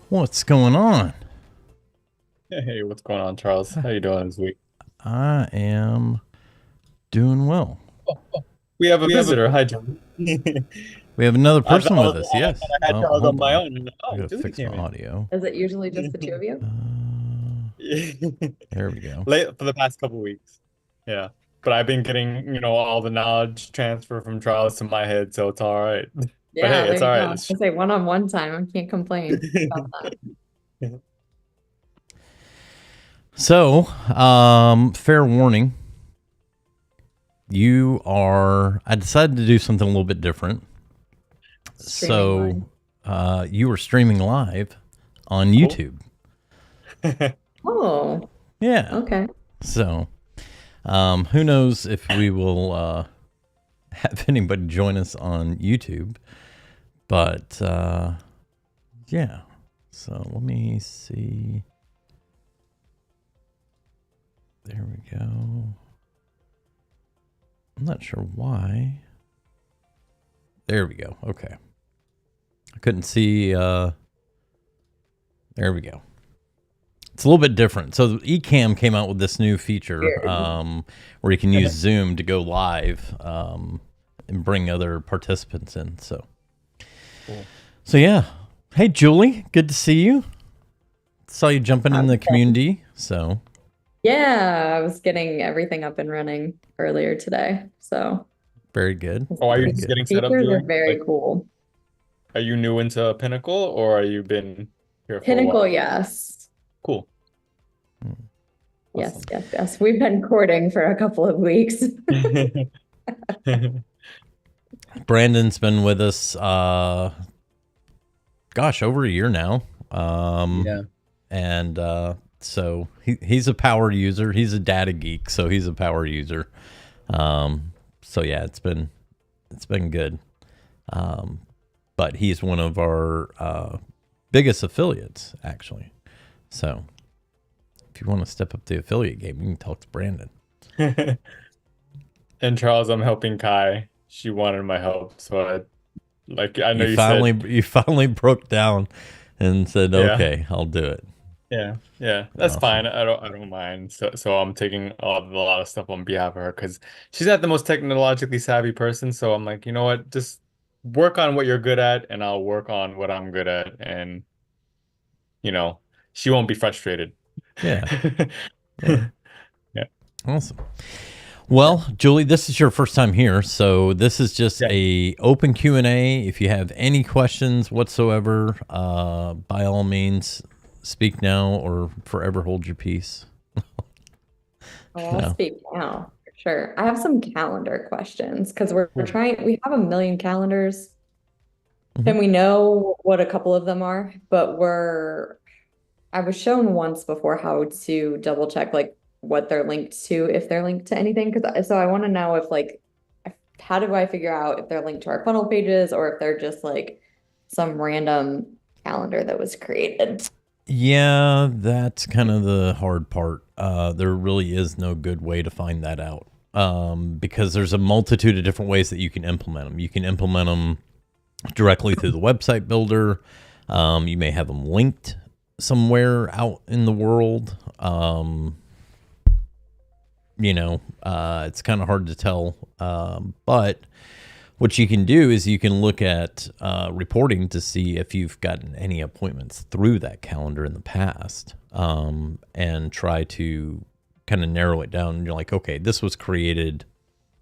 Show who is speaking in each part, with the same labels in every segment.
Speaker 1: What's going on?
Speaker 2: Hey, what's going on, Charles? How you doing this week?
Speaker 1: I am doing well.
Speaker 2: We have a visitor. Hi, John.
Speaker 1: We have another
Speaker 2: I thought
Speaker 1: person with us.
Speaker 2: I
Speaker 1: Yes.
Speaker 2: thought I had
Speaker 1: Oh,
Speaker 2: Charles on
Speaker 1: hold
Speaker 2: my
Speaker 1: on.
Speaker 2: own. And,
Speaker 1: I
Speaker 2: oh,
Speaker 1: gotta
Speaker 2: Julie
Speaker 1: fix my
Speaker 2: came in.
Speaker 1: audio.
Speaker 3: Is it usually just the two of you?
Speaker 1: There we go.
Speaker 2: Late for the past couple weeks. Yeah, but I've been getting, all the knowledge transfer from Charles to my head, so it's all right. But
Speaker 3: Yeah,
Speaker 2: hey,
Speaker 3: there
Speaker 2: it's
Speaker 3: you
Speaker 2: all
Speaker 3: go.
Speaker 2: right.
Speaker 3: I was gonna say one-on-one time. I can't complain about that.
Speaker 1: So, fair warning. I decided to do something a little bit different.
Speaker 3: Streaming live.
Speaker 1: So, you were streaming live on
Speaker 2: Cool.
Speaker 1: YouTube.
Speaker 3: Oh,
Speaker 1: Yeah.
Speaker 3: okay.
Speaker 1: So, who knows if we will have anybody join us on YouTube. But yeah. So let me see. There we go. I'm not sure why. There we go. Okay. I couldn't see. There we go. It's a little bit different. So Ecamm came out with this new feature
Speaker 3: Weird.
Speaker 1: where you can use Zoom to go live and bring other participants in.
Speaker 2: Cool.
Speaker 1: So yeah. Hey Julie, good to see you. Saw you jumping in the
Speaker 3: Okay.
Speaker 1: community. So
Speaker 3: Yeah, I was getting everything up and running earlier today. So
Speaker 1: very good.
Speaker 2: Oh, are you
Speaker 1: Very
Speaker 2: just
Speaker 1: good.
Speaker 2: getting set up,
Speaker 3: features are
Speaker 2: Julie?
Speaker 3: very
Speaker 2: Like,
Speaker 3: cool.
Speaker 2: are you new into Pinnacle or are you been here for a
Speaker 3: Pinnacle,
Speaker 2: while?
Speaker 3: yes.
Speaker 2: Cool.
Speaker 3: Yes,
Speaker 2: Awesome.
Speaker 3: yes, yes. We've been courting for a couple of weeks.
Speaker 1: Brandon's been with us gosh, over a year now.
Speaker 2: Yeah.
Speaker 1: And so he's a power user. He's a data geek, so he's a power user. So yeah, it's been good. But he's one of our biggest affiliates, actually. So if you want to step up the affiliate game, you can talk to Brandon.
Speaker 2: And Charles, I'm helping Kai. She wanted my help, so I know
Speaker 1: You
Speaker 2: you
Speaker 1: finally
Speaker 2: said,
Speaker 1: you finally broke down and said,
Speaker 2: yeah,
Speaker 1: "Okay, I'll do it."
Speaker 2: yeah, that's
Speaker 1: Awesome.
Speaker 2: fine. I don't mind. So I'm taking a lot of stuff on behalf of her because she's not the most technologically savvy person. So I'm like, you know what, just work on what you're good at, and I'll work on what I'm good at, and you know, she won't be frustrated.
Speaker 1: Yeah. Yeah.
Speaker 2: Yeah,
Speaker 1: Awesome.
Speaker 2: yeah,
Speaker 1: Well, Julie, this is your first time here, so this is just
Speaker 2: yeah.
Speaker 1: a open Q&A. If you have any questions whatsoever, by all means, speak now or forever hold your peace.
Speaker 3: Oh, I'll
Speaker 1: No.
Speaker 3: speak now for sure. I have some calendar questions because we're
Speaker 2: Cool.
Speaker 3: trying, we have a million calendars
Speaker 1: Mhm.
Speaker 3: and we know what a couple of them are, but I was shown once before how to double check like what they're linked to, if they're linked to anything. So I want to know if like, how do I figure out if they're linked to our funnel pages or if they're just like some random calendar that was created?
Speaker 1: Yeah, that's kind of the hard part. There really is no good way to find that out because there's a multitude of different ways that you can implement them. You can implement them directly through the website builder. You may have them linked somewhere out in the world. It's kind of hard to tell. But what you can do is you can look at reporting to see if you've gotten any appointments through that calendar in the past, and try to kind of narrow it down. You're like, okay, this was created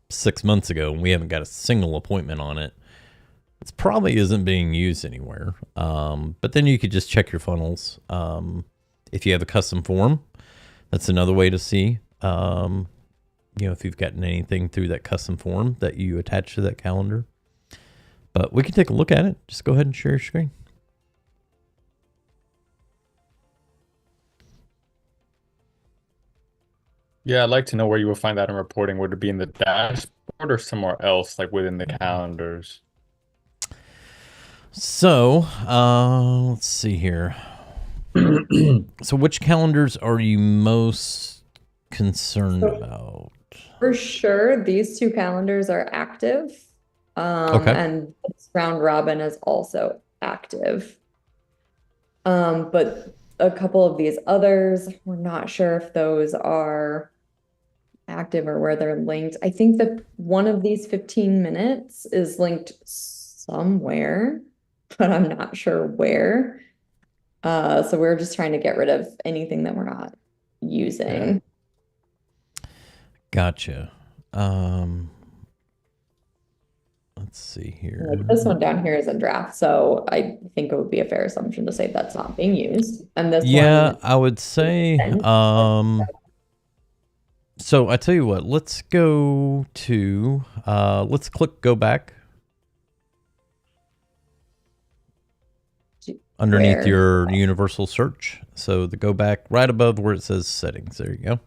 Speaker 1: 6 months ago and we haven't got a single appointment on it. It probably isn't being used anywhere. But then you could just check your funnels. If you have a custom form, that's another way to see. If you've gotten anything through that custom form that you attach to that calendar. But we can take a look at it. Just go ahead and share your screen.
Speaker 2: Yeah, I'd like to know where you would find that in reporting. Would it be in the dashboard or somewhere else, like within the calendars?
Speaker 1: So, let's see here. So, which calendars are you most concerned
Speaker 3: So
Speaker 1: about?
Speaker 3: for sure, these two calendars are active.
Speaker 1: Okay.
Speaker 3: And this round robin is also active. But a couple of these others, we're not sure if those are active or where they're linked. I think that one of these 15 minutes is linked somewhere, but I'm not sure where. So we're just trying to get rid of anything that we're not using.
Speaker 1: Gotcha. Let's see here.
Speaker 3: Like this one down here is a draft, so I think it would be a fair assumption to say that's not being used. And this one,
Speaker 1: I would say, so I tell you what, let's go to, let's click go back. Underneath
Speaker 3: where?
Speaker 1: your universal search. So the go back right above where it says settings. There you go.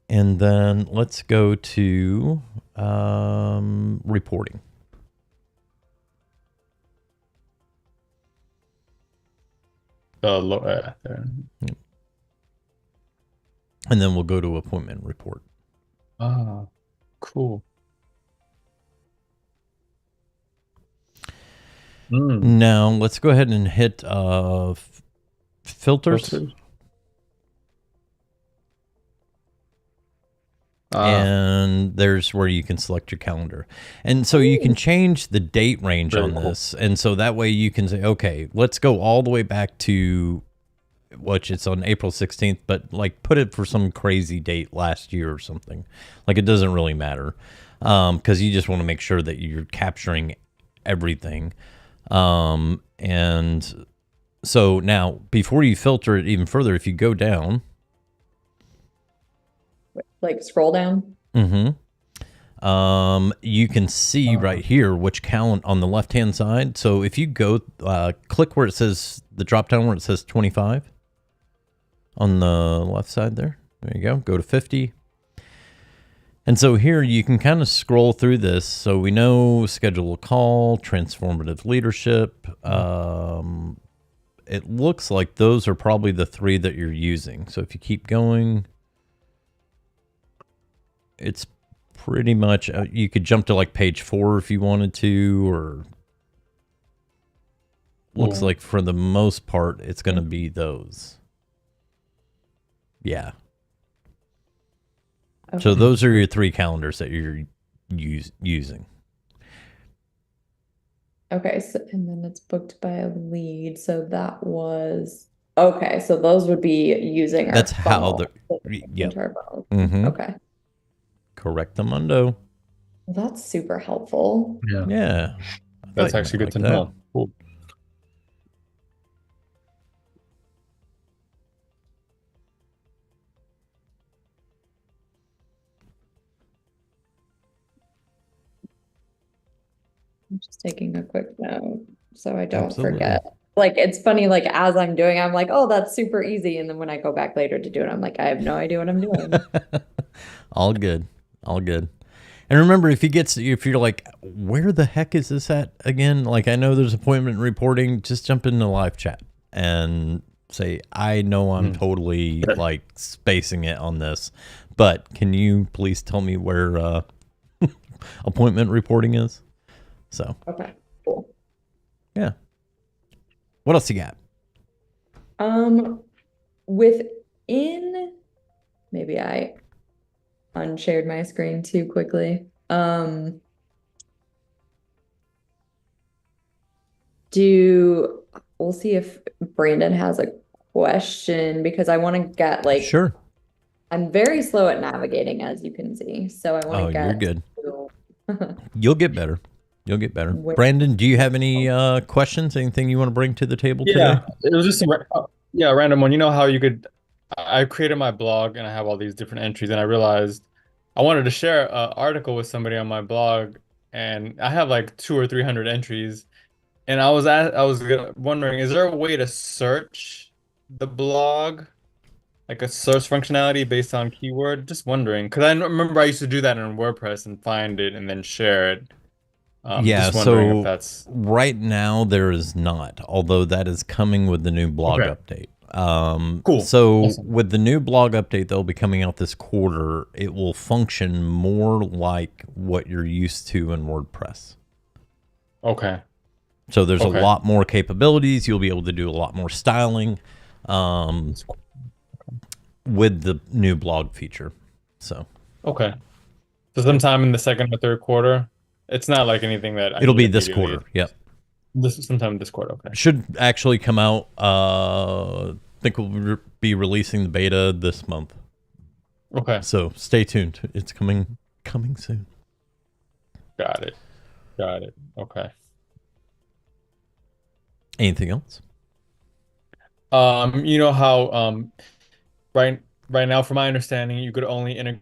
Speaker 1: And then let's go to reporting.
Speaker 2: There.
Speaker 1: And then we'll go to appointment report.
Speaker 2: Ah, cool.
Speaker 1: Now let's go ahead and hit filters. And there's where you can select your calendar. And so you can change the date range on this. And so that way you can say, okay, let's go all the way back to, which it's on April 16th, but like put it for some crazy date last year or something. Like it doesn't really matter because you just want to make sure that you're capturing everything. And so now before you filter it even further, if you go down,
Speaker 3: like scroll down.
Speaker 1: You can see right here which calendar on the left hand side. So if you go click where it says the drop down where it says 25 on the left side there. There you go. Go to 50. And so here you can kind of scroll through this. So we know schedule a call, transformative leadership. It looks like those are probably the 3 that you're using. So if you keep going, it's pretty much, you could jump to like page 4 if you wanted to, or looks like for the most part, it's going to be those. Yeah. Okay. So those are your 3 calendars that you're using. Okay.
Speaker 3: So, and then it's booked by a lead. So that was, okay. So those would be using
Speaker 1: That's how the,
Speaker 3: yeah. Okay.
Speaker 1: Correctamundo.
Speaker 3: Well, that's super helpful.
Speaker 1: Yeah.
Speaker 2: That's actually good to know. Cool.
Speaker 3: I'm just taking a quick note so I don't forget. Like, it's funny, like, as I'm doing, I'm like, oh, that's super easy. And then when I go back later to do it, I'm like, I have no idea what I'm doing.
Speaker 1: All good. All good. And remember, if you're like, where the heck is this at again? Like, I know there's appointment reporting. Just jump into live chat and say, I know I'm totally like spacing it on this, but can you please tell me where appointment reporting is? So.
Speaker 3: Okay, cool.
Speaker 1: Yeah. What else you got?
Speaker 3: Within, maybe I unshared my screen too quickly. We'll see if Brandon has a question because I want to get like,
Speaker 1: sure.
Speaker 3: I'm very slow at navigating, as you can see. So I want to get.
Speaker 1: You're good. You'll get better. You'll get better. Brandon, do you have any questions? Anything you want to bring to the table today?
Speaker 2: It was just a random one. You know how you could, I created my blog and I have all these different entries and I realized I wanted to share an article with somebody on my blog and I have like 200 or 300 entries. And I was wondering, is there a way to search the blog? Like a search functionality based on keyword? Just wondering. Because I remember I used to do that in WordPress and find it and then share it.
Speaker 1: Yeah, so right now there is not, although that is coming with the new blog update.
Speaker 2: Cool.
Speaker 1: So
Speaker 2: Awesome.
Speaker 1: with the new blog update that'll be coming out this quarter, it will function more like what you're used to in WordPress.
Speaker 2: Okay.
Speaker 1: So there's a
Speaker 2: Okay.
Speaker 1: lot more capabilities. You'll be able to do a lot more styling
Speaker 2: That's cool.
Speaker 1: with the new blog feature. So
Speaker 2: Okay. So sometime in the second or third quarter. It's not like anything that I
Speaker 1: it'll
Speaker 2: need
Speaker 1: be this
Speaker 2: immediately.
Speaker 1: quarter. Yep.
Speaker 2: This is sometime this quarter. Okay.
Speaker 1: Should actually come out. I think we'll be releasing the beta this month.
Speaker 2: Okay.
Speaker 1: So stay tuned. It's coming soon.
Speaker 2: Got it. Got it. Okay.
Speaker 1: Anything else?
Speaker 2: You know how right now, from my understanding, you could only integrate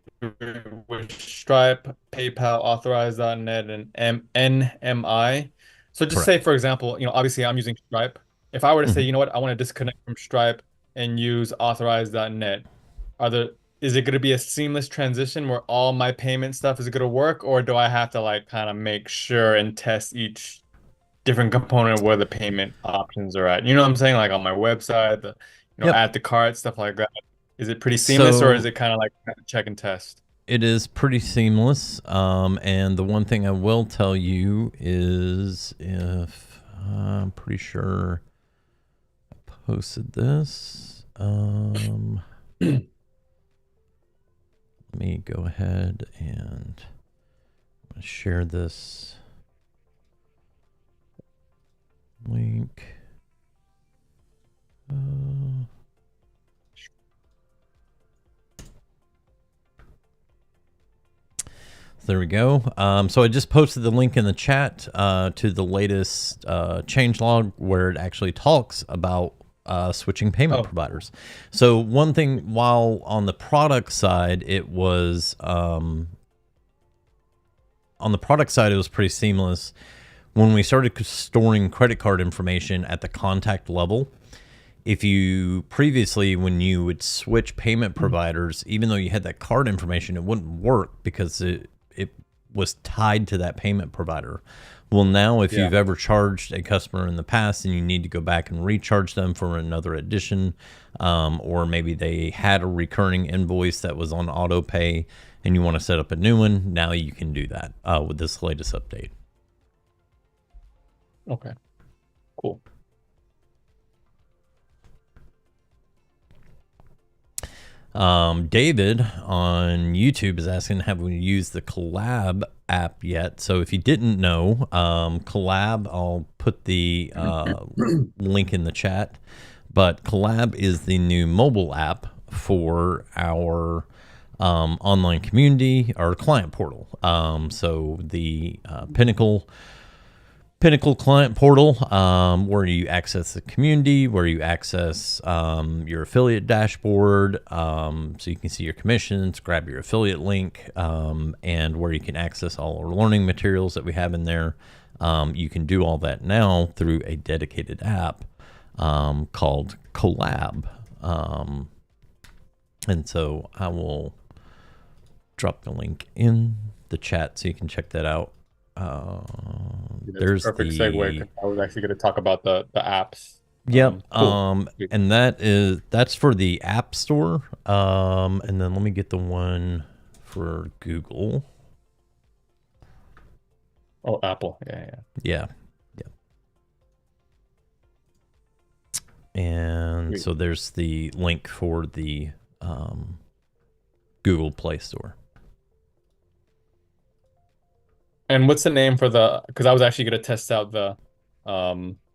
Speaker 2: with Stripe, PayPal, Authorize.net, and NMI. So just say,
Speaker 1: Correct.
Speaker 2: for example, obviously I'm using Stripe. If I were to say,
Speaker 1: Mhm.
Speaker 2: you know what, I want to disconnect from Stripe and use Authorize.net, is it going to be a seamless transition where all my payment stuff is going to work, or do I have to like kind of make sure and test each different component where the payment options are at? You know what I'm saying? Like on my website,
Speaker 1: Yep.
Speaker 2: add to cart, stuff like that. Is it pretty seamless, or is
Speaker 1: So
Speaker 2: it kind of like check and test?
Speaker 1: it is pretty seamless. And the one thing I will tell you is if I'm pretty sure I posted this. Let me go ahead and share this link. There we go. So I just posted the link in the chat to the latest changelog where it actually talks about switching payment providers. So one thing, while on the product side, it was pretty seamless. When we started storing credit card information at the contact level, if you previously, when you would switch payment providers, even though you had that card information, it wouldn't work because it was tied to that payment provider. Well, now if you've ever charged a customer in the past and you need to go back and recharge them for another edition, or maybe they had a recurring invoice that was on auto pay and you want to set up a new one, now you can do that with this latest update.
Speaker 2: Okay, cool.
Speaker 1: David on YouTube is asking, have we used the Collab app yet? So if you didn't know, Collab, I'll put the link in the chat, but Collab is the new mobile app for our online community, our client portal. So the Pinnacle client portal, where you access the community, where you access your affiliate dashboard, so you can see your commissions, grab your affiliate link, and where you can access all our learning materials that we have in there. You can do all that now through a dedicated app called Collab. And so I will drop the link in the chat so you can check that out. There's
Speaker 2: perfect segue, 'cause I was actually going to talk about the apps.
Speaker 1: Yep.
Speaker 2: Cool.
Speaker 1: And that's for the App Store. And then let me get the one for Google.
Speaker 2: Oh, Apple. Yeah.
Speaker 1: Yeah. And
Speaker 2: Sweet.
Speaker 1: so there's the link for the Google Play Store.
Speaker 2: And what's the name for because I was actually going to test out the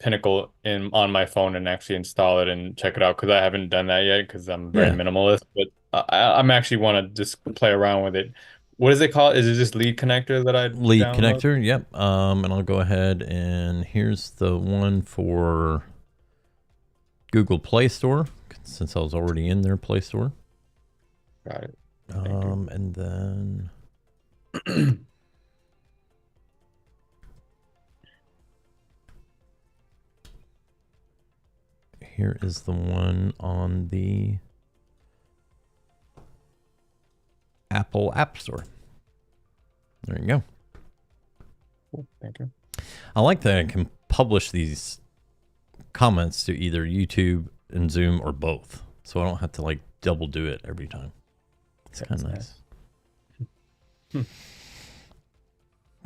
Speaker 2: Pinnacle on my phone and actually install it and check it out, because I haven't done that yet because I'm very minimalist, but I'm actually want to just play around with it. What is it called? Is it just Lead Connector that I
Speaker 1: Lead
Speaker 2: download?
Speaker 1: Connector, yep. And I'll go ahead and here's the one for Google Play Store, since I was already in their Play Store.
Speaker 2: Got it.
Speaker 1: And then here is the one on the Apple App Store. There you go.
Speaker 2: Cool. Thank you.
Speaker 1: I like that I can publish these comments to either YouTube in Zoom or both, so I don't have to like double do it every time. It's kind of nice.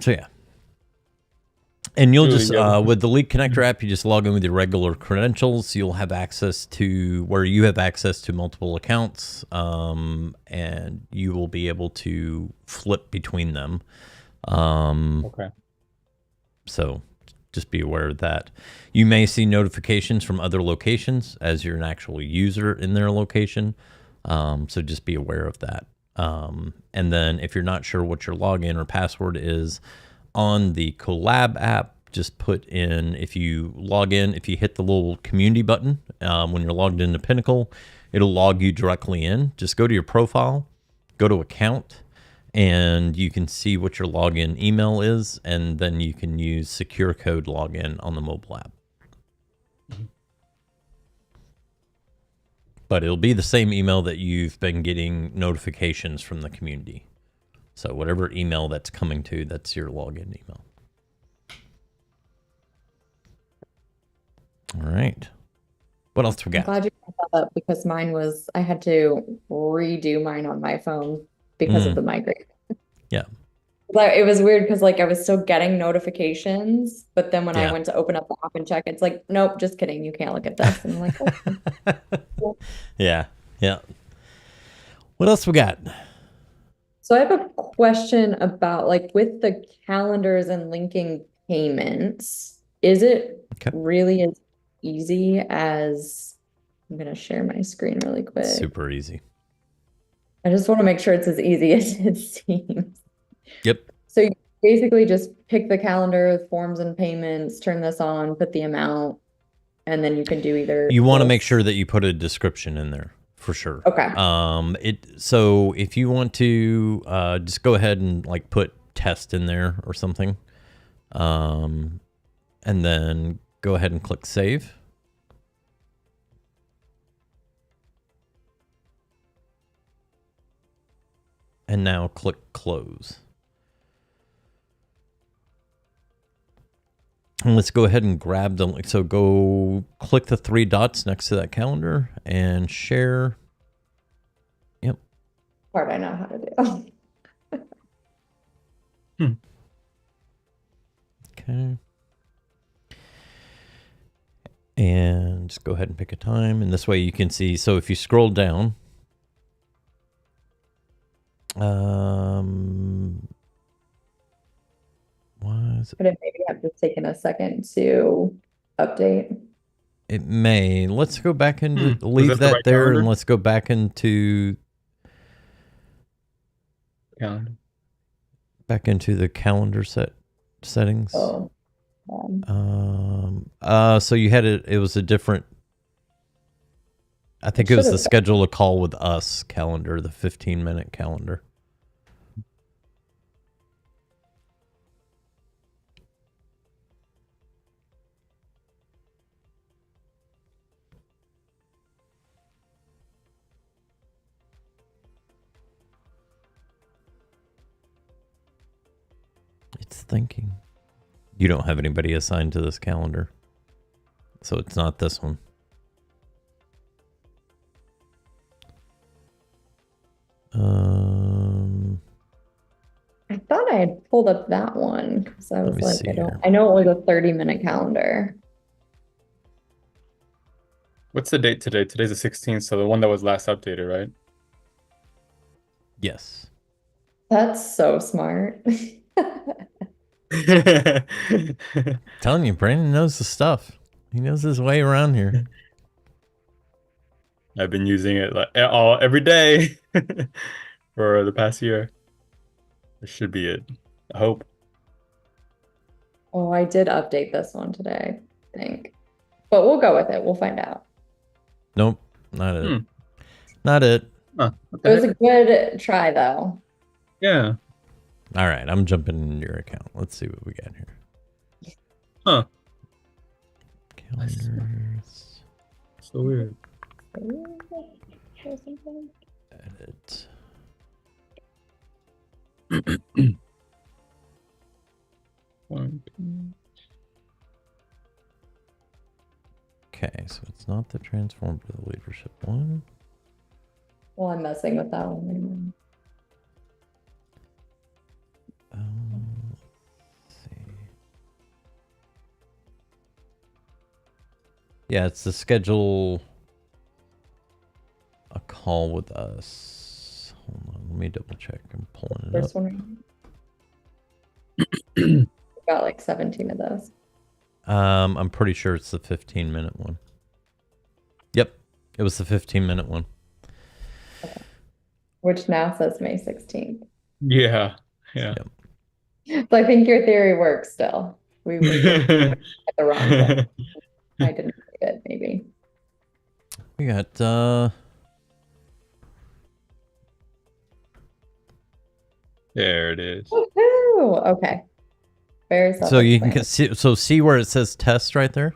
Speaker 1: So yeah. And you'll just, with the Leak Connector app, you just log in with your regular credentials. You'll have access to where you have access to multiple accounts, and you will be able to flip between them.
Speaker 2: Okay.
Speaker 1: So just be aware of that. You may see notifications from other locations as you're an actual user in their location. So just be aware of that. And then if you're not sure what your login or password is, on the Collab app, just put in, if you log in, if you hit the little community button, when you're logged into Pinnacle, it'll log you directly in. Just go to your profile, go to account, and you can see what your login email is, and then you can use secure code login on the mobile app. But it'll be the same email that you've been getting notifications from the community. So whatever email that's coming to, that's your login email. All right. What else we
Speaker 3: I'm
Speaker 1: got?
Speaker 3: glad you brought that up because I had to redo mine on my phone because of the migrate.
Speaker 1: Yeah.
Speaker 3: But it was weird because like I was still getting notifications, but then when
Speaker 1: Yeah.
Speaker 3: I went to open up the app and check, it's like, nope, just kidding. You can't look at this. And I'm like, oh.
Speaker 1: Yeah. Yeah. What else we got?
Speaker 3: So I have a question about like with the calendars and linking payments, is it really as easy as I'm gonna share my screen really quick.
Speaker 1: Super easy.
Speaker 3: I just want to make sure it's as easy as it seems.
Speaker 1: Yep.
Speaker 3: So you basically just pick the calendar, forms and payments, turn this on, put the amount, and then you can do either.
Speaker 1: You want to make sure that you put a description in there for sure.
Speaker 3: Okay.
Speaker 1: So if you want to just go ahead and like put test in there or something, and then go ahead and click save. And now click close. And let's go ahead and grab the link. So go click the 3 dots next to that calendar and share. Yep.
Speaker 3: Part I know how to do.
Speaker 1: Okay. And just go ahead and pick a time. And this way you can see. So if you scroll down,
Speaker 3: Could it maybe have just taken a second to update?
Speaker 1: It may. Let's go back into leave that
Speaker 2: right
Speaker 1: there,
Speaker 2: calendar?
Speaker 1: and let's go back into
Speaker 2: Calendar.
Speaker 1: the calendar settings.
Speaker 3: Oh.
Speaker 1: So you had it was a different, I think it was the schedule a call with us calendar, the 15-minute calendar. It's thinking. You don't have anybody assigned to this calendar, so it's not this one.
Speaker 3: I thought I had pulled up that one because I was like,
Speaker 1: here.
Speaker 3: I know it was a 30-minute calendar.
Speaker 2: What's the date today? Today's the 16th, so the one that was last updated, right?
Speaker 1: Yes.
Speaker 3: That's so smart.
Speaker 1: Telling you, Brandon knows the stuff. He knows his way around here.
Speaker 2: I've been using it like every day for the past year. This should be it. I hope.
Speaker 3: Oh, I did update this one today, I think. But we'll go with it. We'll find out.
Speaker 1: Nope, not it. Not it.
Speaker 2: Huh,
Speaker 3: it was a good try, though.
Speaker 2: Yeah.
Speaker 1: All right, I'm jumping into your account. Let's see what we got here.
Speaker 2: Huh.
Speaker 1: Calendars.
Speaker 2: So weird.
Speaker 1: Edit. Okay, so it's not the transform to the leadership one.
Speaker 3: Well, I'm messing with that one.
Speaker 1: Let's see. Yeah, it's to schedule a call with us. Hold on, let me double check. I'm pulling it
Speaker 3: First
Speaker 1: up.
Speaker 3: one. We've got like 17 of those.
Speaker 1: I'm pretty sure it's the 15-minute one. Yep, it was the 15-minute one.
Speaker 3: Okay. Which now says May 16th.
Speaker 2: Yeah.
Speaker 1: Yep.
Speaker 3: So I think your theory works still. We were just at the wrong thing. I didn't read it, maybe.
Speaker 1: We got
Speaker 2: There it is.
Speaker 3: Woohoo! Okay. Very
Speaker 1: so you can
Speaker 3: self-explanatory.
Speaker 1: see where it says test right there?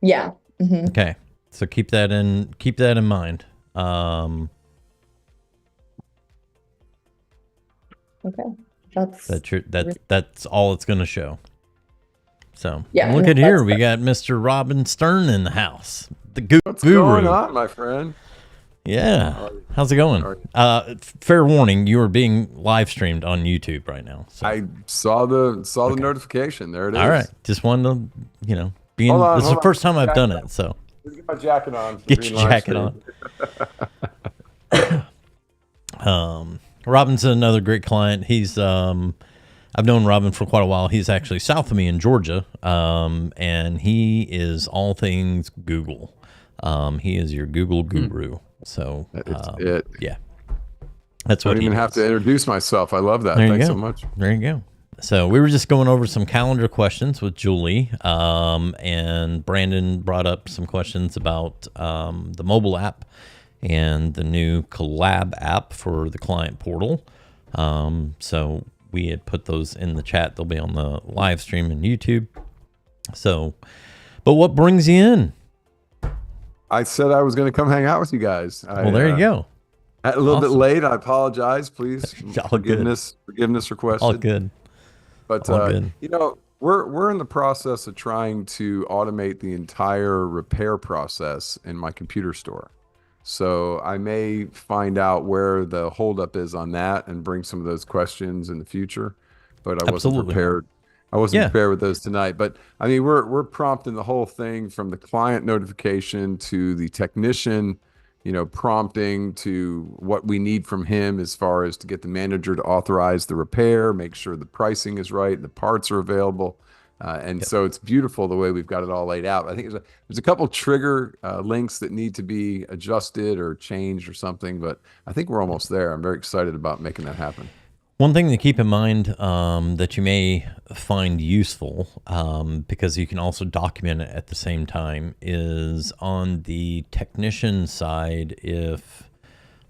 Speaker 3: Yeah. Mhm.
Speaker 1: Okay. So keep that in mind.
Speaker 3: Okay.
Speaker 1: That's all it's going to show. So
Speaker 3: Yeah,
Speaker 1: look
Speaker 3: no,
Speaker 1: at here.
Speaker 3: that's
Speaker 1: We got Mr. Robin Stern in the house.
Speaker 4: What's
Speaker 1: Guru.
Speaker 4: going on, my friend?
Speaker 1: Yeah. How's it going? Fair warning, you are being live streamed on YouTube right now. So.
Speaker 4: I saw the notification. There it is.
Speaker 1: All right. Just wanted to, this is the first time I've done it. So
Speaker 4: get my jacket on.
Speaker 1: Get your jacket on. Robin's another great client. He's I've known Robin for quite a while. He's actually south of me in Georgia, and he is all things Google. He is your Google guru. So yeah, that's what.
Speaker 4: I don't even have to introduce myself. I love that. Thanks so much.
Speaker 1: There you go. So we were just going over some calendar questions with Julie, and Brandon brought up some questions about the mobile app and the new collab app for the client portal. So we had put those in the chat. They'll be on the live stream in YouTube. So, but what brings you in?
Speaker 4: I said I was going to come hang out with you guys.
Speaker 1: Well, there you go.
Speaker 4: A little bit late. I apologize. Please, forgiveness requested.
Speaker 1: All good.
Speaker 4: But we're in the process of trying to automate the entire repair process in my computer store. So I may find out where the holdup is on that and bring some of those questions in the future. But I wasn't prepared. I wasn't prepared with those tonight. But I mean, we're prompting the whole thing from the client notification to the technician, prompting to what we need from him as far as to get the manager to authorize the repair, make sure the pricing is right, the parts are available. So it's beautiful the way we've got it all laid out. I think there's a couple trigger links that need to be adjusted or changed or something, but I think we're almost there. I'm very excited about making that happen.
Speaker 1: One thing to keep in mind that you may find useful, because you can also document it at the same time, is on the technician side, if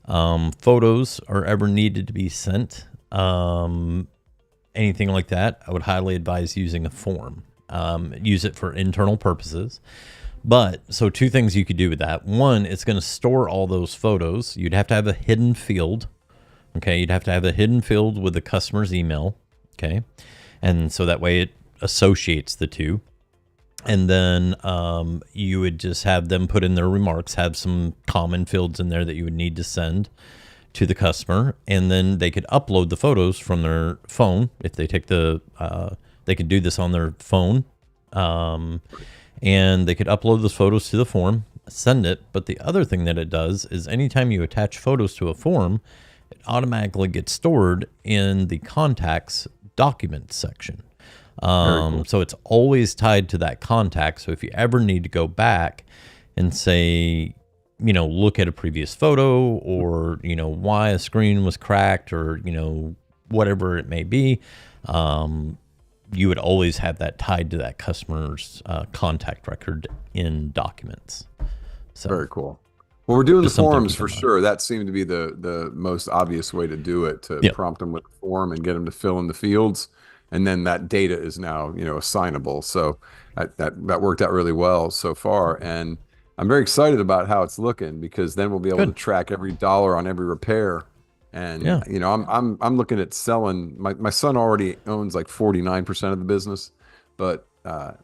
Speaker 1: photos are ever needed to be sent, anything like that, I would highly advise using a form. Use it for internal purposes. But so two things you could do with that. One, it's going to store all those photos. You'd have to have a hidden field. Okay, you'd have to have a hidden field with the customer's email. Okay, and so that way it associates the two. And then you would just have them put in their remarks, have some common fields in there that you would need to send to the customer, and then they could upload the photos from their phone if they take they could do this on their phone, and they could upload those photos to the form, send it. But the other thing that it does is anytime you attach photos to a form, it automatically gets stored in the contacts documents section. Cool. So it's always tied to that contact. So if you ever need to go back and say, look at a previous photo, or, why a screen was cracked, or, whatever it may be, you would always have that tied to that customer's contact record in documents. So
Speaker 4: very cool. Well, we're doing the forms for sure. That seemed to be the most obvious way to do it, to prompt them with a form and get them to fill in the fields. And then that data is now, assignable. So that worked out really well so far. And I'm very excited about how it's looking, because then we'll be able to track every dollar on every repair. And, I'm looking at selling. My son already owns like 49% of the business, but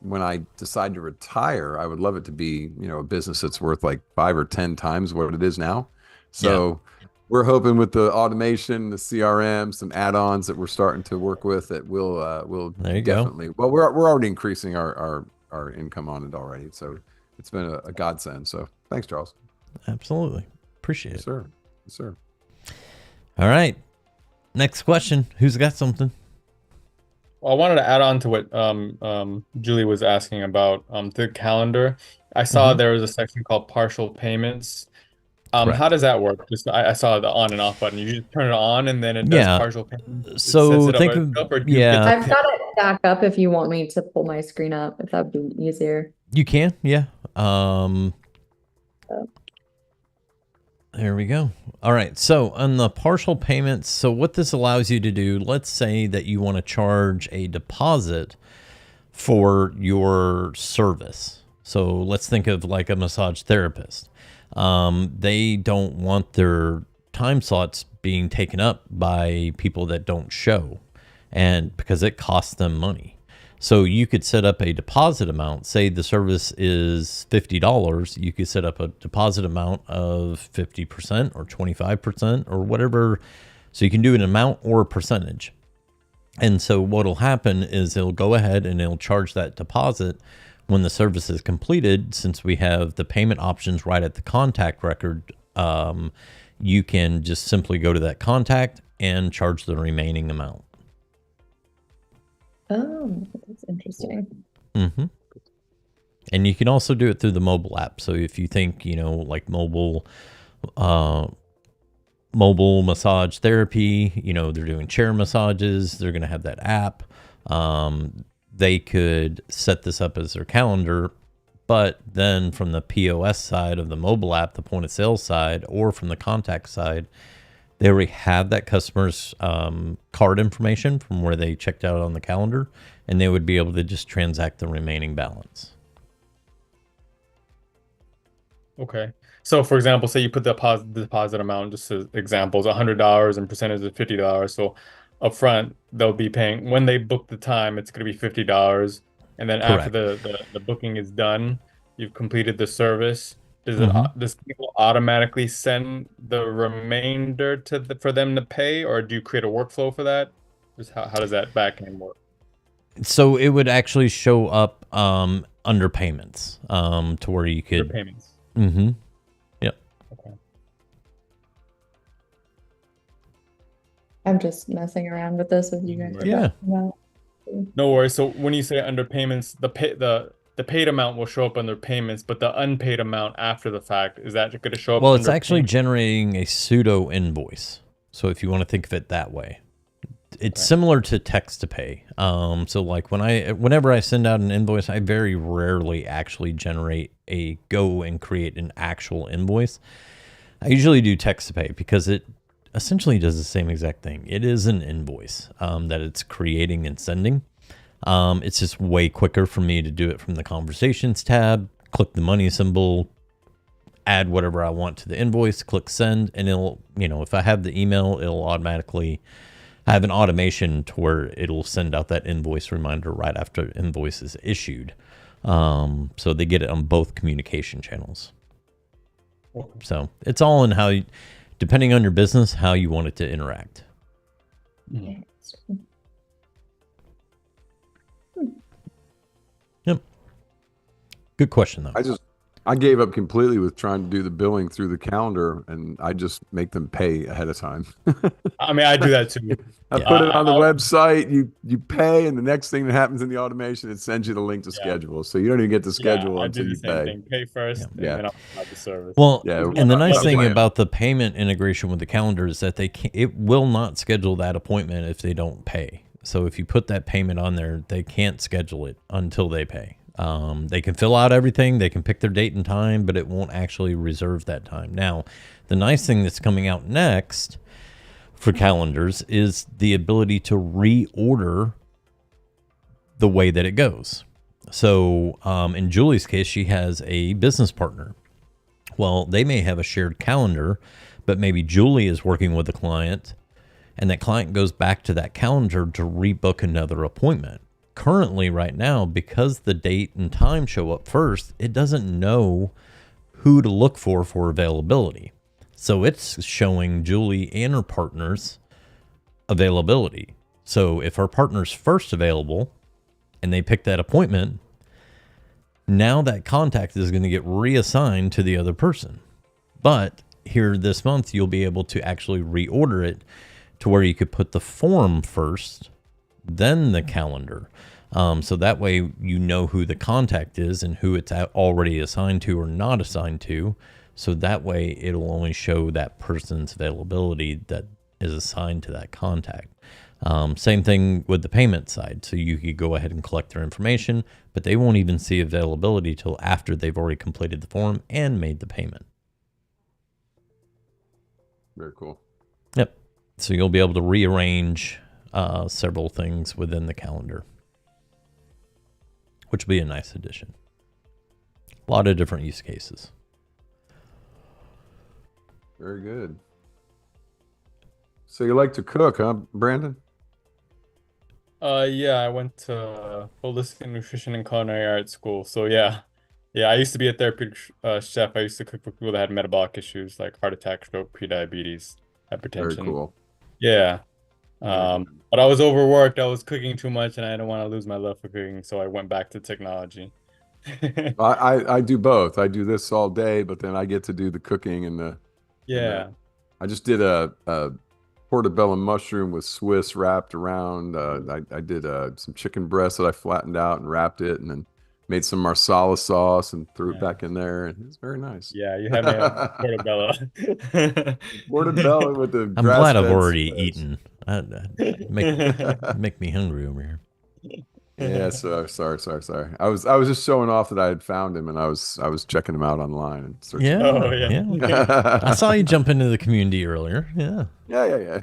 Speaker 4: when I decide to retire, I would love it to be, a business that's worth like 5 or 10 times what it is now. So we're hoping with the automation, the CRM, some add-ons that we're starting to work with, that will
Speaker 1: There you
Speaker 4: definitely.
Speaker 1: go.
Speaker 4: Well, we're already increasing our income on it already, so it's been a godsend. So thanks, Charles.
Speaker 1: Absolutely. Appreciate it.
Speaker 4: Sir. Yes, sir.
Speaker 1: All right. Next question. Who's got something?
Speaker 2: Well, I wanted to add on to what Julie was asking about the calendar. I saw there was a section called partial payments. How does that work? Just I saw the on and off button. You just turn it on and then it does partial payments. It
Speaker 1: So
Speaker 2: sets it
Speaker 1: think
Speaker 2: up
Speaker 1: of
Speaker 2: or do you get to
Speaker 3: I've
Speaker 2: pick?
Speaker 3: got it back up if you want me to pull my screen up, if that would be easier.
Speaker 1: You can, yeah. There we go. All right. So on the partial payments, so what this allows you to do, let's say that you want to charge a deposit for your service. So let's think of like a massage therapist. They don't want their time slots being taken up by people that don't show, and because it costs them money. So you could set up a deposit amount. Say the service is $50. You could set up a deposit amount of 50% or 25% or whatever. So you can do an amount or a percentage. And so what'll happen is it'll go ahead and it'll charge that deposit when the service is completed. Since we have the payment options right at the contact record, you can just simply go to that contact and charge the remaining amount.
Speaker 3: Oh, that's interesting.
Speaker 1: Mm-hmm. And you can also do it through the mobile app. So if you think, like mobile massage therapy, they're doing chair massages, they're going to have that app. They could set this up as their calendar, but then from the POS side of the mobile app, the point of sale side, or from the contact side, they already have that customer's card information from where they checked out on the calendar, and they would be able to just transact the remaining balance.
Speaker 2: Okay. So for example, say you put the deposit amount, just as examples, $100 and percentage of $50. So upfront, they'll be paying when they book the time, it's going to be $50. And then after the booking is done, you've completed the service. Does people automatically send the remainder for them to pay, or do you create a workflow for that? Just how does that back end work?
Speaker 1: So it would actually show up under payments to where you could
Speaker 2: Under payments.
Speaker 1: Mm-hmm. Yep.
Speaker 2: Okay.
Speaker 3: I'm just messing around with this as you guys are
Speaker 1: Yeah.
Speaker 3: talking about.
Speaker 2: No worries. So when you say under payments, the paid amount will show up under payments, but the unpaid amount after the fact, is that going to show up?
Speaker 1: Well, it's
Speaker 2: under
Speaker 1: actually
Speaker 2: payments?
Speaker 1: generating a pseudo invoice. So if you want to think of it that way, it's similar to text to pay. So like whenever I send out an invoice, I very rarely actually go and create an actual invoice. I usually do text to pay because it essentially does the same exact thing. It is an invoice that it's creating and sending. It's just way quicker for me to do it from the conversations tab, click the money symbol, add whatever I want to the invoice, click send, and it'll, if I have the email, it'll automatically have an automation to where it'll send out that invoice reminder right after invoice is issued. So they get it on both communication channels. So it's all in how, depending on your business, how you want it to interact.
Speaker 2: Mm-hmm.
Speaker 1: Yep. Good question, though.
Speaker 4: I gave up completely with trying to do the billing through the calendar, and I just make them pay ahead of time.
Speaker 2: I mean, I do that too.
Speaker 4: I put it on the website, you pay, and the next thing that happens in the automation, it sends you the link to schedule. So you don't even get to schedule until you pay.
Speaker 2: Thing. Pay first, and then I'll have the service.
Speaker 1: Well, and the nice thing about the payment integration with the calendar is that it will not schedule that appointment if they don't pay. So if you put that payment on there, they can't schedule it until they pay. They can fill out everything, they can pick their date and time, but it won't actually reserve that time. Now, the nice thing that's coming out next for calendars is the ability to reorder the way that it goes. So in Julie's case, she has a business partner. Well, they may have a shared calendar, but maybe Julie is working with a client, and that client goes back to that calendar to rebook another appointment. currently right now, because the date and time show up first, it doesn't know who to look for availability. So it's showing Julie and her partner's availability. So if her partner's first available and they pick that appointment, now that contact is going to get reassigned to the other person. But here this month, you'll be able to actually reorder it to where you could put the form first, then the calendar. So that way you know who the contact is and who it's already assigned to or not assigned to. So that way it'll only show that person's availability that is assigned to that contact. Same thing with the payment side. So you could go ahead and collect their information, but they won't even see availability till after they've already completed the form and made the payment.
Speaker 4: Very cool.
Speaker 1: Yep. So you'll be able to rearrange several things within the calendar, which will be a nice addition. A lot of different use cases.
Speaker 4: Very good. So you like to cook, huh, Brandon?
Speaker 2: Yeah, I went to holistic nutrition and culinary arts school. So yeah, I used to be a therapeutic chef. I used to cook for people that had metabolic issues like heart attack, stroke, prediabetes, hypertension.
Speaker 4: Very cool.
Speaker 2: Yeah. But I was overworked. I was cooking too much, and I didn't want to lose my love for cooking, so I went back to technology.
Speaker 4: I do both. I do this all day, but then I get to do the cooking and the.
Speaker 2: Yeah.
Speaker 4: I just did a portobello mushroom with Swiss wrapped around. I did some chicken breast that I flattened out and wrapped it, and then made some marsala sauce and threw it back in there, and it's very nice.
Speaker 2: Yeah, you had me at portobello.
Speaker 4: Portobello with the.
Speaker 1: I'm glad I've already eaten. Make me hungry over here.
Speaker 4: Yeah, sorry. I was just showing off that I had found him, and I was checking him out online and searching.
Speaker 1: Yeah,
Speaker 2: oh, yeah.
Speaker 1: Yeah. I saw you jump into the community earlier. Yeah.
Speaker 4: Yeah.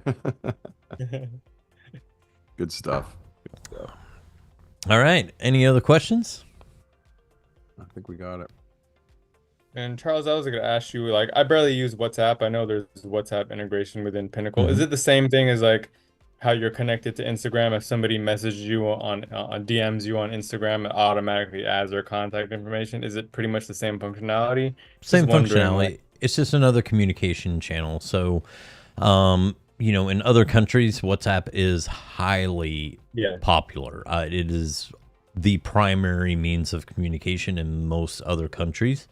Speaker 4: Good stuff.
Speaker 1: All right. Any other questions?
Speaker 4: I think we got it.
Speaker 2: And Charles, I was going to ask you, like, I barely use WhatsApp. I know there's WhatsApp integration within Pinnacle.
Speaker 1: Mm-hmm.
Speaker 2: Is it the same thing as like how you're connected to Instagram? If somebody messages you on DMs you on Instagram, it automatically adds their contact information. Is it pretty much the same functionality?
Speaker 1: Same functionality. It's just another communication channel. So, in other countries, WhatsApp is highly popular. It is the primary means of communication in most other countries.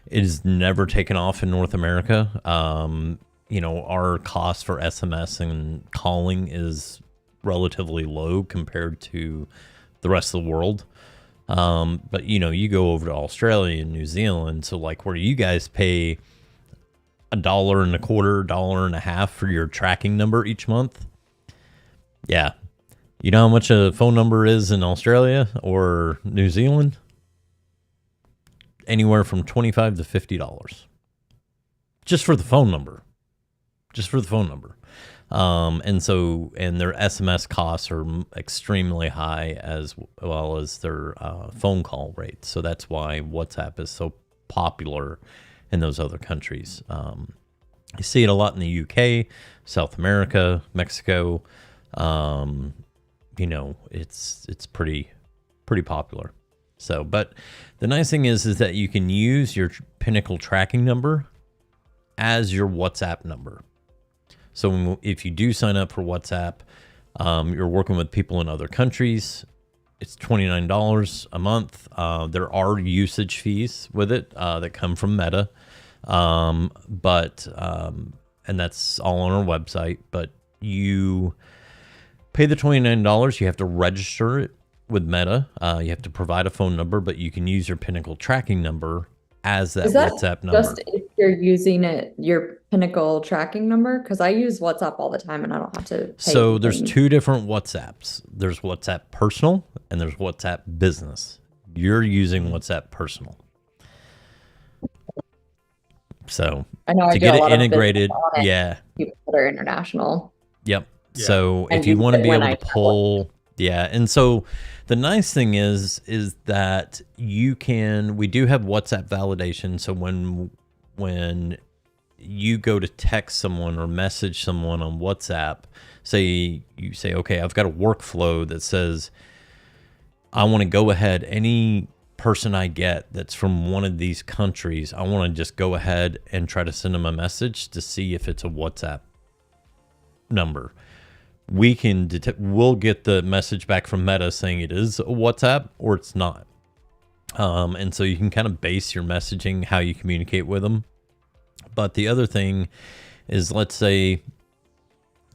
Speaker 1: It is never taken off in North America. Our cost for SMS and calling is relatively low compared to the rest of the world. But you go over to Australia and New Zealand, so like where you guys pay $1.25, $1.50 for your tracking number each month. Yeah. You know how much a phone number is in Australia or New Zealand? Anywhere from $25 to $50. Just for the phone number. And their SMS costs are extremely high, as well as their phone call rates. So that's why WhatsApp is so popular in those other countries. You see it a lot in the UK, South America, Mexico. It's pretty popular. So, but the nice thing is that you can use your Pinnacle tracking number as your WhatsApp number. So if you do sign up for WhatsApp, you're working with people in other countries, it's $29 a month. There are usage fees with it that come from Meta, and that's all on our website. But you pay the $29. You have to register it with Meta. You have to provide a phone number, but you can use your Pinnacle tracking number as that WhatsApp number.
Speaker 3: Just if you're using your Pinnacle tracking number? Because I use WhatsApp all the time and I don't have to pay
Speaker 1: So
Speaker 3: anything.
Speaker 1: there's two different WhatsApps. There's WhatsApp Personal and there's WhatsApp Business. You're using WhatsApp Personal. So
Speaker 3: I know
Speaker 1: to get it integrated,
Speaker 3: people that are international.
Speaker 1: Yep.
Speaker 2: Yeah.
Speaker 1: So
Speaker 3: And
Speaker 1: if you
Speaker 3: use
Speaker 1: want to
Speaker 3: it
Speaker 1: be
Speaker 3: when
Speaker 1: able
Speaker 3: I
Speaker 1: to pull, and so the nice thing is that we do have WhatsApp validation. So when you go to text someone or message someone on WhatsApp, you say, okay, I've got a workflow that says, I want to go ahead, any person I get that's from one of these countries, I want to just go ahead and try to send them a message to see if it's a WhatsApp number. We can we'll get the message back from Meta saying it is a WhatsApp or it's not. And so you can kind of base your messaging, how you communicate with them. But the other thing is, let's say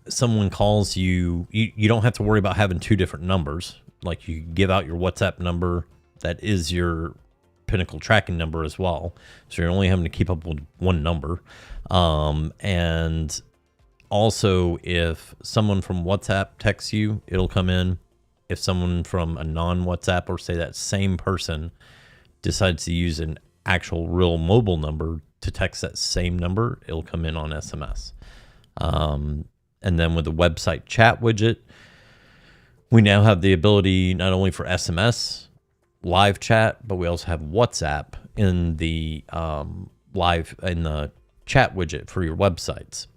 Speaker 1: someone calls you, you don't have to worry about having two different numbers. Like, you give out your WhatsApp number, that is your Pinnacle tracking number as well. So you're only having to keep up with one number. And also, if someone from WhatsApp texts you, it'll come in. If someone from a non-WhatsApp, or say that same person, decides to use an actual real mobile number to text that same number, it'll come in on SMS. And then with the website chat widget, we now have the ability not only for SMS, live chat, but we also have WhatsApp in the the chat widget for your websites.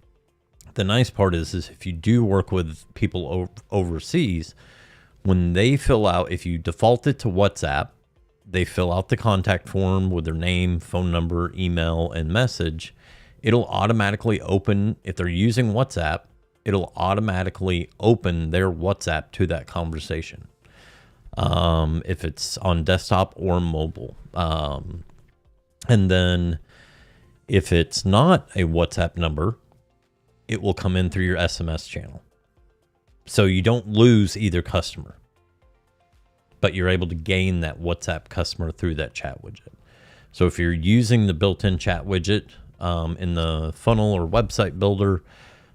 Speaker 1: The nice part is if you do work with people overseas, when they fill out, if you default it to WhatsApp, they fill out the contact form with their name, phone number, email, and message. It'll automatically open, if they're using WhatsApp, it'll automatically open their WhatsApp to that conversation. If it's on desktop or mobile. And then if it's not a WhatsApp number, it will come in through your SMS channel. So you don't lose either customer, but you're able to gain that WhatsApp customer through that chat widget. So if you're using the built-in chat widget in the funnel or website builder,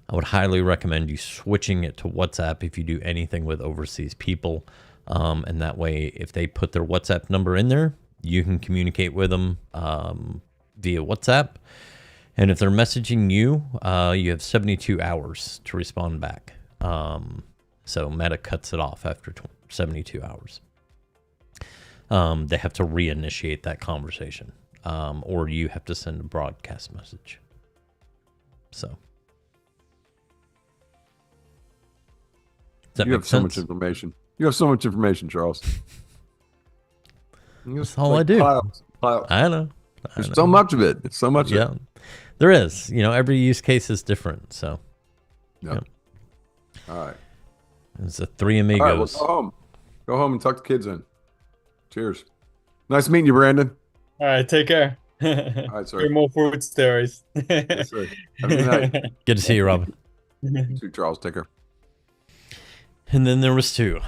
Speaker 1: I would highly recommend you switching it to WhatsApp if you do anything with overseas people. And that way, if they put their WhatsApp number in there, you can communicate with them via WhatsApp. And if they're messaging you, you have 72 hours to respond back. So Meta cuts it off after 72 hours. They have to reinitiate that conversation, or you have to send a broadcast message. So.
Speaker 4: You have so much information. You have so much information, Charles.
Speaker 1: That's all I do.
Speaker 4: Piles.
Speaker 1: I know.
Speaker 4: There's so much of it. It's so much of it.
Speaker 1: There is. Every use case is different. So.
Speaker 4: Yep. All right.
Speaker 1: It's the three amigos.
Speaker 4: All right, well, go home. Go home and tuck the kids in. Cheers. Nice meeting you, Brandon.
Speaker 2: All right, take care.
Speaker 4: All right, sir.
Speaker 2: More food stories.
Speaker 4: Yes, sir. Have a good night.
Speaker 1: Good to see you, Robin.
Speaker 4: You too, Charles. Take care.
Speaker 1: And then there was two.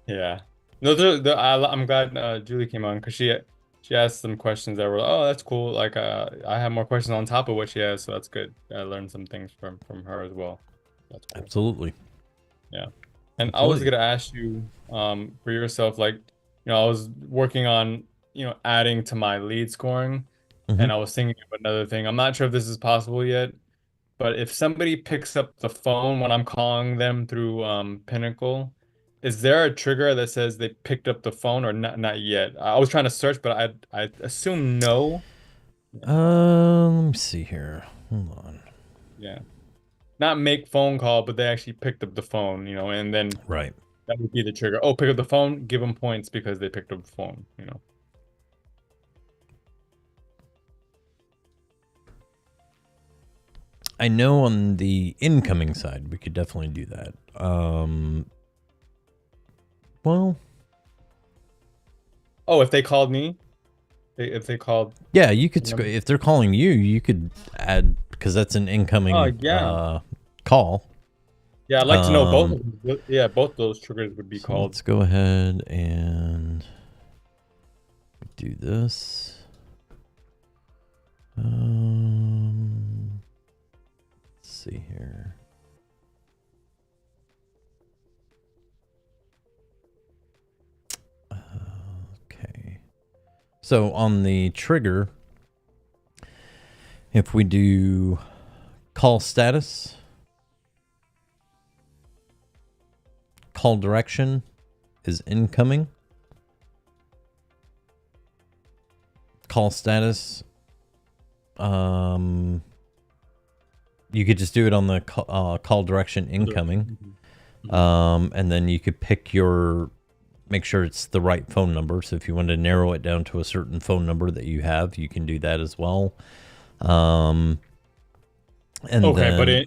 Speaker 2: Yeah. No, I'm glad Julie came on, because she asked some questions that were, oh, that's cool. Like, I have more questions on top of what she has, so that's good. I learned some things from her as well. That's cool.
Speaker 1: Absolutely.
Speaker 2: Yeah. And I was gonna ask you, for yourself, like, I was working on, adding to my lead scoring, and I was thinking of another thing. I'm not sure if this is possible yet, but if somebody picks up the phone when I'm calling them through Pinnacle, is there a trigger that says they picked up the phone, or not yet? I was trying to search, but I assume no.
Speaker 1: Let me see here. Hold on.
Speaker 2: Yeah. Not make phone call, but they actually picked up the phone, and then
Speaker 1: right.
Speaker 2: That would be the trigger. Oh, pick up the phone, give them points because they picked up the phone,
Speaker 1: I know on the incoming side, we could definitely do that. Well.
Speaker 2: Oh, if they called me? If they called.
Speaker 1: Yeah, you could. If they're calling you, you could add, because that's an incoming call.
Speaker 2: Yeah, I'd like to know both. Yeah, both those triggers would be called.
Speaker 1: Let's go ahead and do this. Let's see here. Okay. So on the trigger, if we do call status, call direction is incoming. Call status, you could just do it on the call direction incoming. And then you could pick your make sure it's the right phone number. So if you want to narrow it down to a certain phone number that you have, you can do that as well. And
Speaker 2: Okay, but
Speaker 1: then,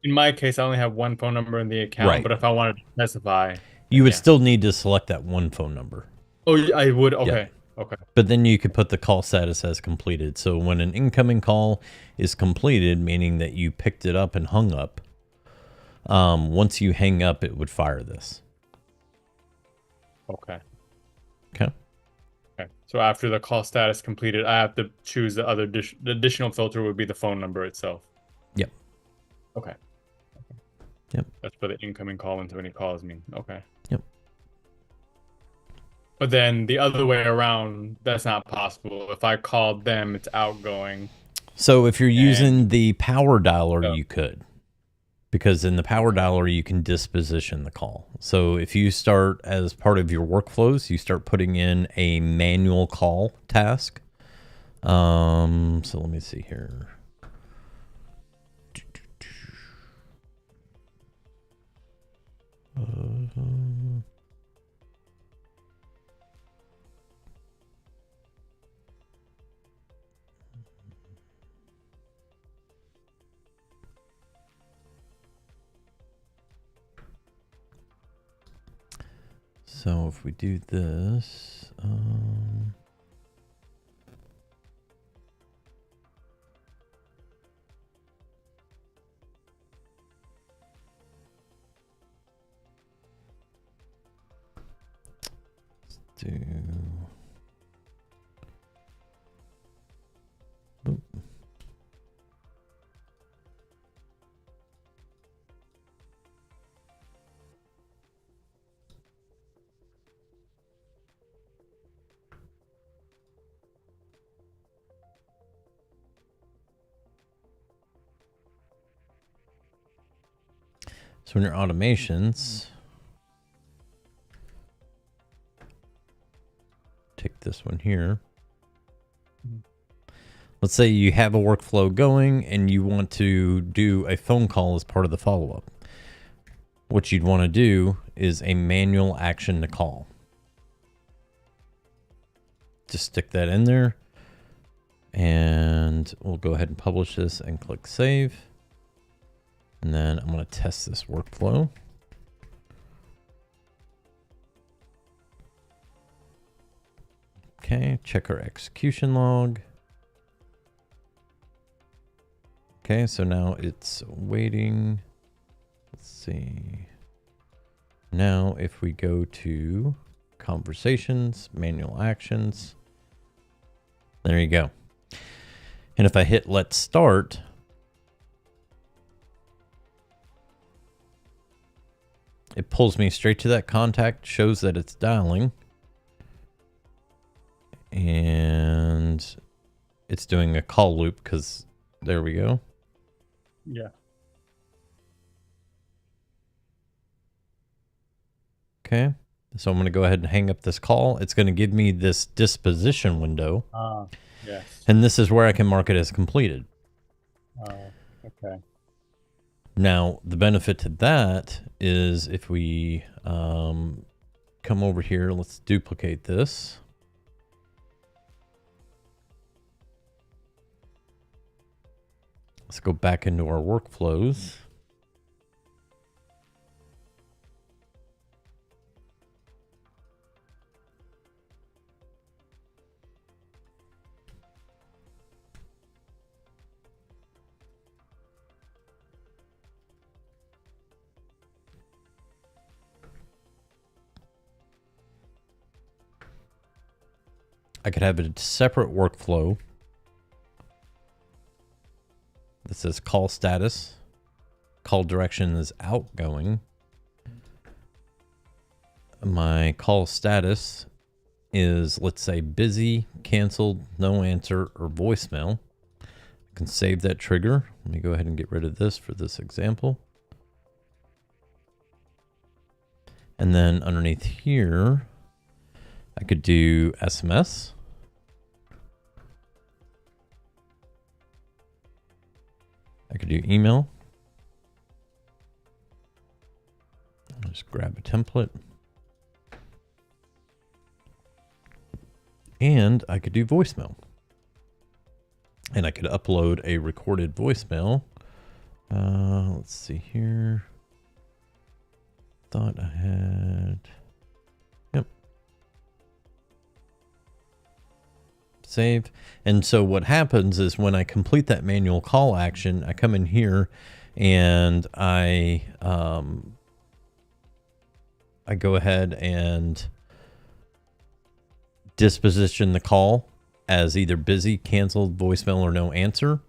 Speaker 2: in my case, I only have one phone number in the account.
Speaker 1: Right.
Speaker 2: But if I wanted to specify,
Speaker 1: you would
Speaker 2: yeah.
Speaker 1: still need to select that one phone number.
Speaker 2: Oh, I would.
Speaker 1: Yeah.
Speaker 2: Okay. Okay.
Speaker 1: But then you could put the call status as completed. So when an incoming call is completed, meaning that you picked it up and hung up, once you hang up, it would fire this.
Speaker 2: Okay.
Speaker 1: Okay.
Speaker 2: Okay. So after the call status completed, I have to choose the other the additional filter would be the phone number itself.
Speaker 1: Yep.
Speaker 2: Okay.
Speaker 1: Yep.
Speaker 2: That's for the incoming call when somebody calls me. Okay.
Speaker 1: Yep.
Speaker 2: But then the other way around, that's not possible. If I called them, it's outgoing.
Speaker 1: So if you're using the power dialer,
Speaker 2: Oh.
Speaker 1: you could. Because in the power dialer, you can disposition the call. So if you start, as part of your workflows, you start putting in a manual call task. So let me see here. So if we do this, let's do. Oop. So in your automations, take this one here. Let's say you have a workflow going and you want to do a phone call as part of the follow-up. What you'd want to do is a manual action to call. Just stick that in there. And we'll go ahead and publish this and click save. And then I'm going to test this workflow. Okay, check our execution log. Okay, so now it's waiting. Let's see. Now, if we go to conversations, manual actions, there you go. And if I hit let's start, it pulls me straight to that contact, shows that it's dialing, and it's doing a call loop because there we go.
Speaker 2: Yeah.
Speaker 1: Okay, so I'm going to go ahead and hang up this call. It's going to give me this disposition window.
Speaker 2: Yes.
Speaker 1: And this is where I can mark it as completed.
Speaker 2: Okay.
Speaker 1: Now, the benefit to that is if we come over here, let's duplicate this. Let's go back into our workflows. I could have a separate workflow that says call status. Call direction is outgoing. My call status is, let's say, busy, canceled, no answer, or voicemail. I can save that trigger. Let me go ahead and get rid of this for this example. And then underneath here, I could do SMS. I could do email. I'll just grab a template. And I could do voicemail. And I could upload a recorded voicemail. Let's see here. Thought I had... Yep. Save. And so what happens is when I complete that manual call action, I come in here and I go ahead and disposition the call as either busy, canceled, voicemail, or no answer.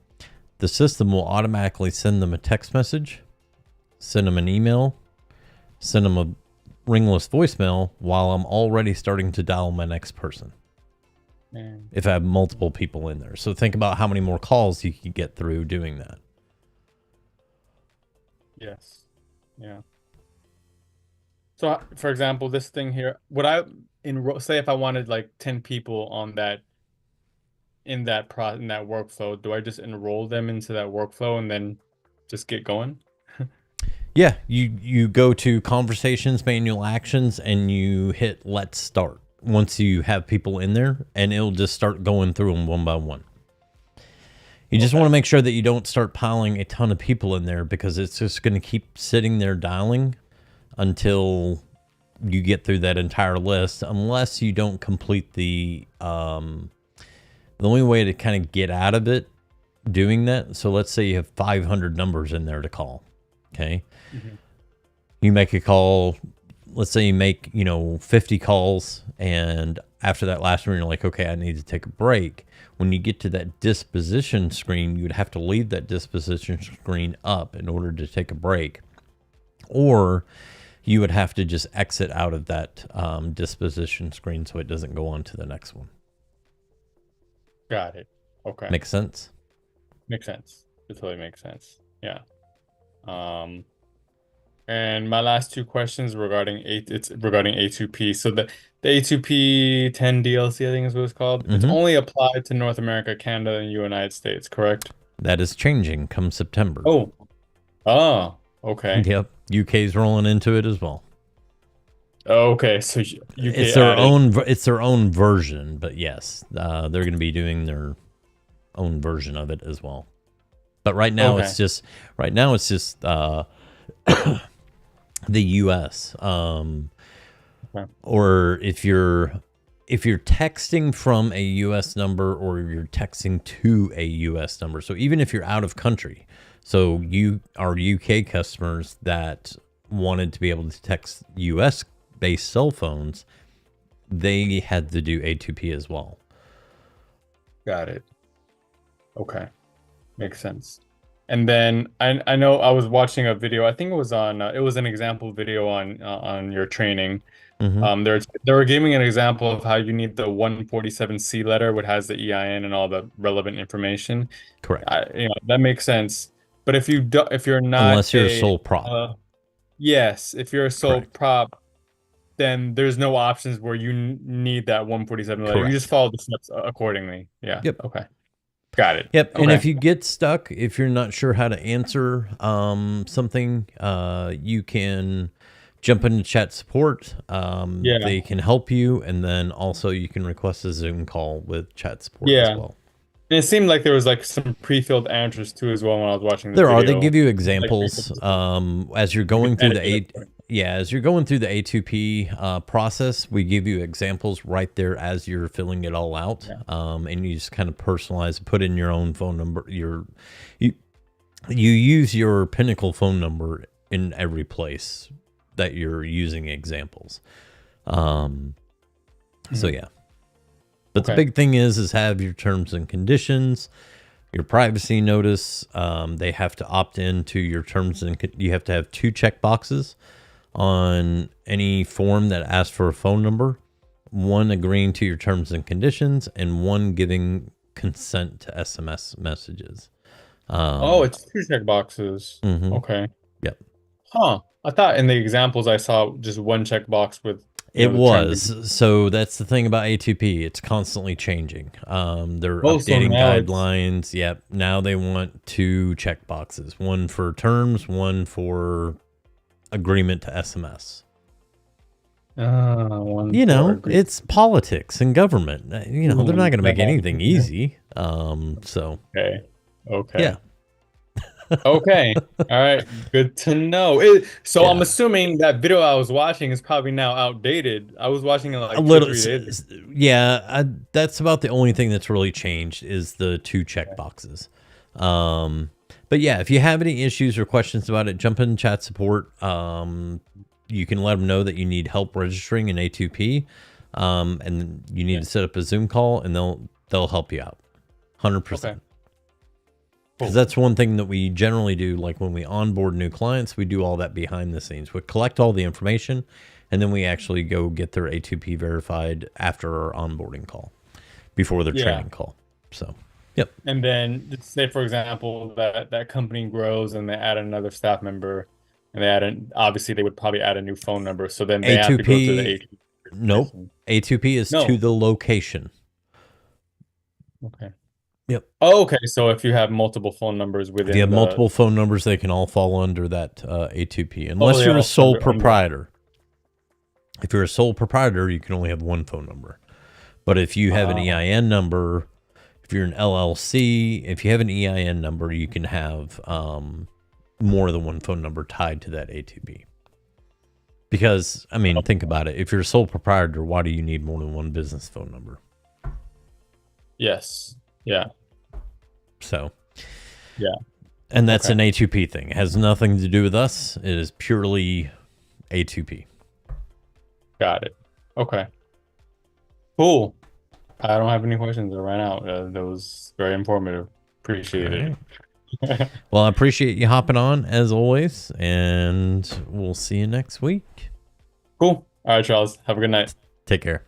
Speaker 1: The system will automatically send them a text message, send them an email, send them a ringless voicemail while I'm already starting to dial my next person.
Speaker 2: Man.
Speaker 1: If I have multiple people in there. So think about how many more calls you could get through doing that.
Speaker 2: Yes. Yeah. So, for example, this thing here, would I say if I wanted like 10 people on that in that workflow, do I just enroll them into that workflow and then just get going?
Speaker 1: Yeah, you go to conversations, manual actions, and you hit let's start once you have people in there, and it'll just start going through them one by one. You just want to make sure that you don't start piling a ton of people in there, because it's just going to keep sitting there dialing until you get through that entire list, unless you don't complete the only way to kind of get out of it doing that. So let's say you have 500 numbers in there to call. Okay.
Speaker 2: Mm-hmm.
Speaker 1: You make a call. Let's say you make, 50 calls, and after that last one, you're like, okay, I need to take a break. When you get to that disposition screen, you'd have to leave that disposition screen up in order to take a break, or you would have to just exit out of that disposition screen so it doesn't go on to the next one.
Speaker 2: Got it. Okay.
Speaker 1: Makes sense?
Speaker 2: Makes sense. It totally makes sense. Yeah. And my last two questions regarding A2P. So the A2P 10 DLC, I think is what it's called. It's only applied to North America, Canada, and United States, correct?
Speaker 1: That is changing come September.
Speaker 2: Oh, okay.
Speaker 1: Yep. UK's rolling into it as well.
Speaker 2: Okay, so UK
Speaker 1: it's their own version, but yes, they're going to be doing their own version of it as well. But right now it's just the US. Or if you're texting from a US number, or you're texting to a US number. So even if you're out of country, so you are UK customers that wanted to be able to text US based cell phones, they had to do A2P as well.
Speaker 2: Got it. Okay. Makes sense. And then I know I was watching a video. I think it was an example video on your training. They were giving an example of how you need the 147C letter, which has the EIN and all the relevant information.
Speaker 1: Correct.
Speaker 2: That makes sense. But if you're not,
Speaker 1: unless you're a sole prop,
Speaker 2: yes, if you're a sole prop, then there's no options where you need that 147 letter.
Speaker 1: Correct.
Speaker 2: You just follow the steps accordingly. Yeah.
Speaker 1: Yep.
Speaker 2: Okay. Got it.
Speaker 1: Yep.
Speaker 2: Okay.
Speaker 1: And if you get stuck, if you're not sure how to answer something, you can jump into chat support. They can help you, and then also you can request a Zoom call with chat support as well.
Speaker 2: And it seemed like there was like some pre-filled answers too as well when I was watching the
Speaker 1: video.
Speaker 2: They
Speaker 1: give you examples as you're going through the A2P process. We give you examples right there as you're filling it all out. And you just kind of personalize, put in your own phone number. You use your Pinnacle phone number in every place that you're using examples. So yeah. But the big thing is have your terms and conditions, your privacy notice. They have to opt into your terms, and you have to have 2 checkboxes on any form that asks for a phone number, 1 agreeing to your terms and conditions, and 1 giving consent to SMS messages.
Speaker 2: It's 2 checkboxes. Okay.
Speaker 1: Yep.
Speaker 2: Huh. I thought in the examples I saw just 1 checkbox with.
Speaker 1: It was. So that's the thing about A2P. It's constantly changing. They're updating guidelines. Yep. Now they want 2 checkboxes, 1 for terms, 1 for agreement to SMS. You know, it's politics and government. You know, they're not going to make anything easy. So.
Speaker 2: Okay.
Speaker 1: Yeah.
Speaker 2: Okay. All right. Good to know. So I'm assuming that video I was watching is probably now outdated. I was watching it like
Speaker 1: a little.
Speaker 2: 2 or 3 days ago.
Speaker 1: Yeah, that's about the only thing that's really changed is the 2 check boxes. But yeah, if you have any issues or questions about it, jump in chat support. You can let them know that you need help registering in A2P, and you need to set up a Zoom call, and they'll help you out, 100%. Because that's one thing that we generally do. Like when we onboard new clients, we do all that behind the scenes. We collect all the information, and then we actually go get their A2P verified after our onboarding call, before their training call. So, yep.
Speaker 2: And then say, for example, that company grows and they add another staff member, and they obviously they would probably add a new phone number. So then they have to go to the A2P.
Speaker 1: Nope. A2P is to the location.
Speaker 2: Okay.
Speaker 1: Yep.
Speaker 2: Oh, okay. So if you have multiple phone numbers within,
Speaker 1: if you have multiple phone numbers, they can all fall under that A2P, unless you're a sole proprietor. If you're a sole proprietor, you can only have one phone number. But if you have an EIN number, if you're an LLC, if you have an EIN number, you can have more than one phone number tied to that A2P. Because, I mean, think about it. If you're a sole proprietor, why do you need more than one business phone number?
Speaker 2: Yes. Yeah.
Speaker 1: So.
Speaker 2: Yeah.
Speaker 1: And that's an A2P thing. It has nothing to do with us. It is purely A2P.
Speaker 2: Got it. Okay. Cool. I don't have any questions. I ran out. That was very informative. Appreciate it.
Speaker 1: Well, I appreciate you hopping on as always, and we'll see you next week.
Speaker 2: Cool. All right, Charles. Have a good night.
Speaker 1: Take care.